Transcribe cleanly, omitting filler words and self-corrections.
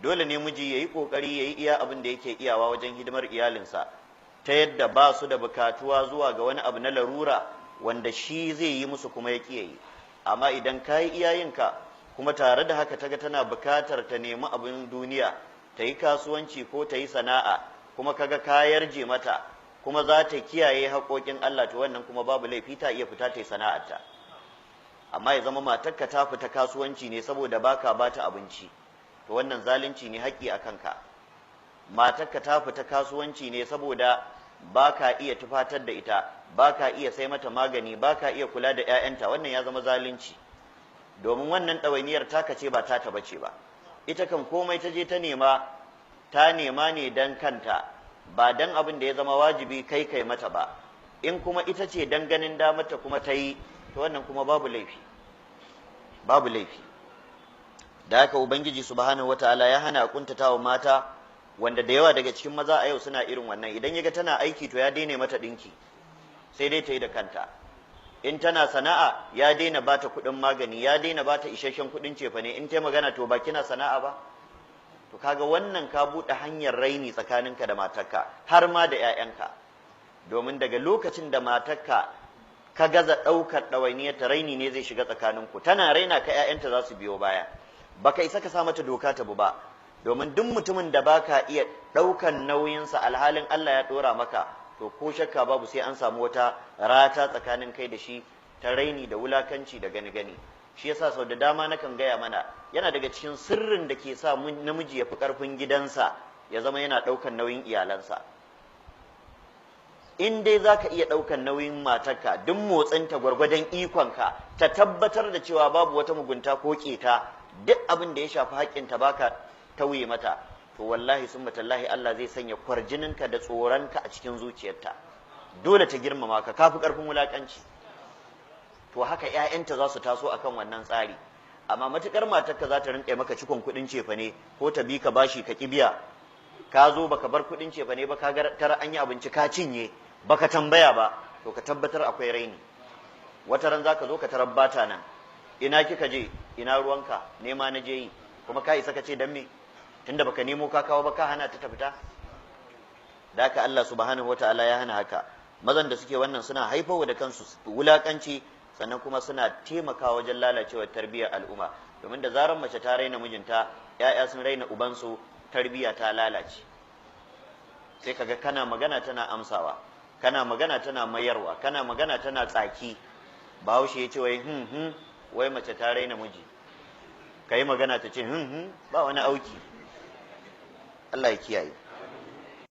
dole ne miji yayi kokari yayi iya abin da yake iyawa wajen hidimar iyalinsa ta yadda ba su da bukatuwa zuwa ga wani abu na larura wanda shi zai yi musu kuma ya yi. Amma idan ka yi iyayenka kuma tare da haka taga tana bukatar ta nemi abin duniya, ta yi kasuwanci ko ta yi sana'a, kuma kaga ka yarje mata kuma za ta kiyaye haƙoƙin Allah, to wannan kuma babu laifi ta iya fita ta yi sana'arta. Amma ya zama matarka ta fita kasuwanci ne saboda baka bata abinci, to wannan zalunci ne haƙƙi a kanka. Matarka ta fita kasuwanci ne saboda baka iya tufatar da ita, baka iya sai mata magani, baka iya kula da 'ya'yanta, wannan ya zama zalunci. Domin wannan ɗawainiyar taka ce ba ta bace ba. Ita kan komai ta je ta nema ne dan kanta, ba dan abin da ya zama wajibi kai mata ba. In kuma ita ce dan ganin damarta kuma ta yi, to wannan kuma babu laifi. Da haka Ubangiji subhanahu wataala ya hana kuntatawa mata, wanda da yawa daga cikin maza a yau suna irin wannan. Idan yaga tana aiki to ya daina mata dinki, sai dai ta yi da kanta. In tana sana'a ya daina bata kuɗin magani, ya daina bata isasshen kuɗin cefane. In ta magana to ba kina sana'a ba, to kaga wannan ka buɗe hanyar raini tsakaninka da matarka, har ma da 'ya'yanka. Domin daga lokacin da matarka ka gaza ɗaukar ɗawainiyar ta, raini ne zai shiga tsakaninku. Tana raina ka, 'ya'yanta za su biyo baya. Baka isa ka sa mata doka ta bu ba, domin duk mutumin da baka iya ɗaukan nauyinsa alhalin Allah ya ɗora maka, to ko shakka babu sai an samu wata rata tsakanin kai da shi ta raini da wulakanci da gani. Shi yasa sau da dama nakan gaya mana, yana daga cikin sirrin da ke sa namiji ya fi ƙarfin gidansa ya zama yana ɗaukan nauyin iyalansa. In dai za ka iya ɗaukan nauyin matarka, duk motsinta gwargwadon ikonka, ta tabbatar da cewa babu wata mugunta ko ƙeta, duk abin da ya shafi haƙƙinta baka tauye mata, to wallahi summa tallahi Allah zai sanya kwarjininka da tsoronka a cikin zuciyarta. Dole ta girmama ka, kafi ƙarfin wulaƙanci. To haka ƴaƴanta za su taso akan wannan tsari. Amma matuƙar matarka za ta rinƙe maka cikon kuɗin cefane, ko ta bi ka bashi ka ƙi biya, ka zo baka bar kuɗin cefane ba, ka ga tara an yi abinci ka cinye, baka tambaya ba, to ka tabbatar akwai raini. Wata ran zaka zo ka tarar bata nan, ina kika je, ina ruwanka, nema na je yi, kuma ka isa ka ce dan me, tunda baka nemo ka kawo ba, ka hana ta fita. Da haka Allah subhanahu wataala ya hana haka. Mazan da suke wannan suna haifarwa da kansu wulakanci, sannan kuma suna taimakawa wajen lalacewar tarbiyyar al'umma. Domin da zarar mace ta raina mijinta, 'ya'ya sun raina ubansu, tarbiyya ta lalace. Sai kaga kana magana tana amsawa, kana magana tana mayarwa, kana magana tana tsaki. Bahaushe ya ce wai mace ta raina miji, kai magana ta ce ba wani auki. Allah ya kiyaye.